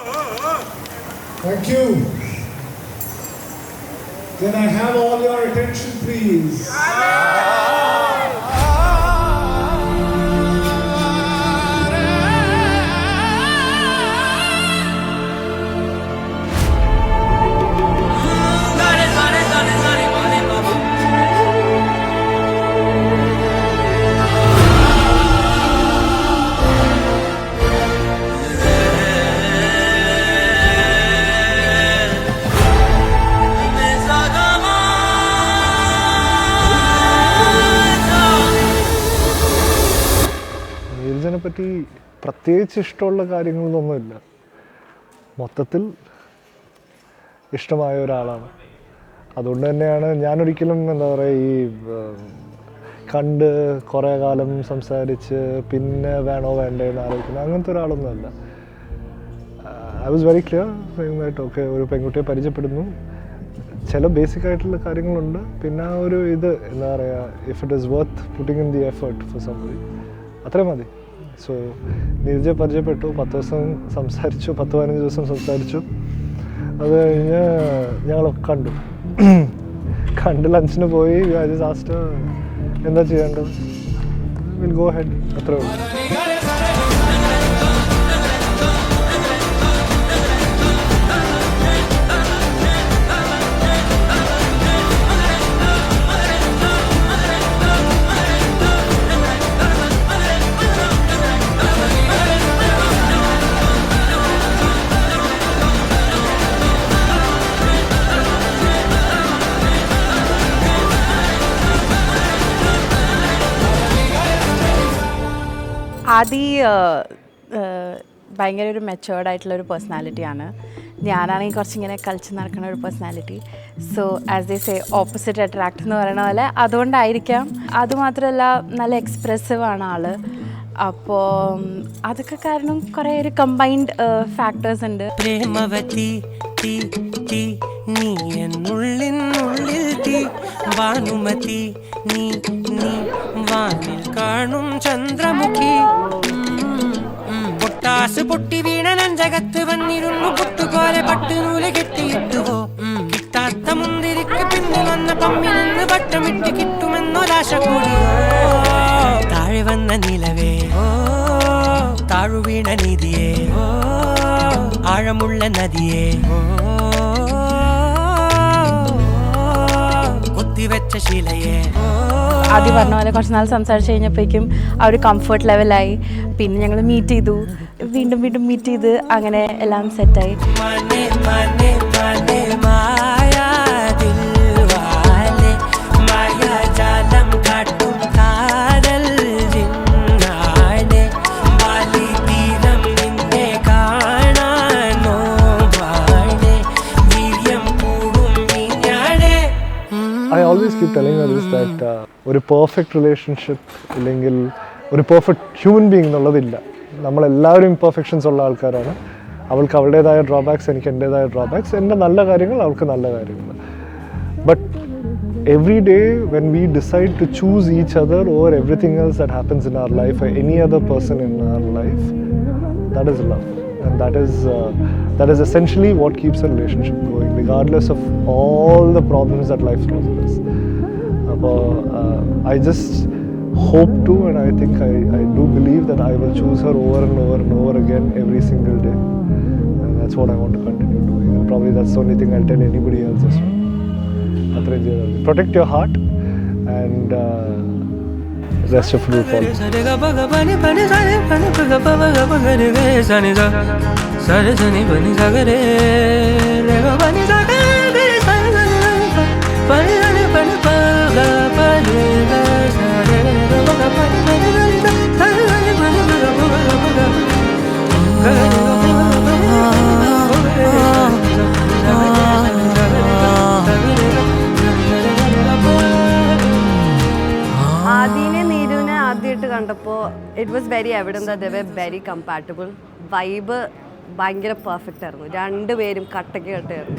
Thank you. Can I have all your attention, please? നീരജിനെ പറ്റി പ്രത്യേകിച്ച് ഇഷ്ടമുള്ള കാര്യങ്ങളൊന്നുമില്ല. മൊത്തത്തിൽ ഇഷ്ടമായ ഒരാളാണ്. അതുകൊണ്ട് തന്നെയാണ് ഞാനൊരിക്കലും എന്താ പറയുക ഈ കണ്ട് കുറേ കാലം സംസാരിച്ച് പിന്നെ വേണോ വേണ്ടേ എന്ന് ആലോചിക്കുന്നത് അങ്ങനത്തെ ഒരാളൊന്നുമല്ല. ഐ വാസ് വെരി ക്ലിയർ ആയിട്ട് ഓക്കെ ഒരു പെൺകുട്ടിയെ പരിചയപ്പെടുന്നു, ചില ബേസിക് ആയിട്ടുള്ള കാര്യങ്ങളുണ്ട്, പിന്നെ ആ ഒരു ഇത് എന്താ പറയുക if it is worth putting in the effort for somebody, അത്രയും മതി. സോ നീരജെ പരിചയപ്പെട്ടു, 10 ദിവസം സംസാരിച്ചു, 10-15 ദിവസം സംസാരിച്ചു. അത് കഴിഞ്ഞ് ഞങ്ങൾ കണ്ട് ലഞ്ചിന് പോയി. ആസ്റ്റ് എന്താ ചെയ്യേണ്ടത്, വിൽ ഗോ ഹെഡ്, അത്രേ ഉള്ളൂ. ആദി ഭയങ്കര ഒരു മെച്ചുവേർഡ് ആയിട്ടുള്ളൊരു പേഴ്സണാലിറ്റിയാണ്. ഞാനാണെങ്കിൽ കുറച്ചിങ്ങനെ കളിച്ച് നടക്കുന്ന ഒരു personality. So as they say opposite attract എന്ന് പറയുന്ന പോലെ അതുകൊണ്ടായിരിക്കാം. അതുമാത്രമല്ല നല്ല എക്സ്പ്രസീവ് ആണ് ആള്. അപ്പോൾ അതൊക്കെ കാരണം കുറേ ഒരു കമ്പൈൻഡ് ഫാക്ടേഴ്സ് ഉണ്ട്. പ്രേമവതി തീ തീ നീ എന്നുള്ളിനുള്ളിൽ തീ ഭാനുമതി നീ നീ വാനിൽ കാണും ചന്ദ്രമുഖി പൊട്ടാസ് പൊട്ടി വീണ നെഞ്ചകത്ത് വന്നിരുന്നു പൊട്ടുപോലെ പട്ടുനൂല് കെട്ടിയിട്ടുവോ കിട്ടാത്ത മുന്തിരിക്ക് പിന്നെ വന്ന പമ്മി നിന്ന് പട്ടമിട്ട് കിട്ടുമെന്നൊരാശ കൂടിയോ താഴെ വന്ന നിലവേ താഴു വീണ നിധിയേ ആഴമുള്ള നദിയേ കൊത്തിവെച്ച ശിലയേ. ആദ്യം പറഞ്ഞ പോലെ കുറച്ച് നാൾ സംസാരിച്ച് കഴിഞ്ഞപ്പോഴേക്കും ആ ഒരു കംഫർട്ട് ലെവലായി. പിന്നെ ഞങ്ങൾ മീറ്റ് ചെയ്തു, വീണ്ടും മീറ്റ് ചെയ്ത് അങ്ങനെ എല്ലാം സെറ്റായി. I always keep telling her this that ഒരു പെർഫെക്റ്റ് റിലേഷൻഷിപ്പ് ഇല്ലെങ്കിൽ ഒരു പെർഫെക്റ്റ് ഹ്യൂമൻ ബീങ് എന്നുള്ളതില്ല. നമ്മളെല്ലാവരും ഇംപെർഫെക്ഷൻസ് ഉള്ള ആൾക്കാരാണ്. അവൾക്ക് അവളുടേതായ ഡ്രോബാക്സ്, എനിക്ക് എൻ്റേതായ ഡ്രോബാക്സ്, എൻ്റെ നല്ല കാര്യങ്ങൾ അവൾക്ക് നല്ല കാര്യങ്ങൾ. But every day when we decide to choose each other over everything else that happens in our life or any other person in our life, that is love. And that is essentially what keeps a relationship going, regardless of all the problems that life throws at us. I just hope to, and I think I do believe that I will choose her over and over and over again every single day, and that's what I want to continue doing. And probably that's the only thing I'll tell anybody else as well. Protect your heart, and rest of it will follow. കണ്ടപ്പോൾ it was very evident that they were very compatible. Vibe ഭയങ്കര perfect ആയിരുന്നു. രണ്ടുപേരും കട്ടയ്ക്ക് കട്ടയായിരുന്നു.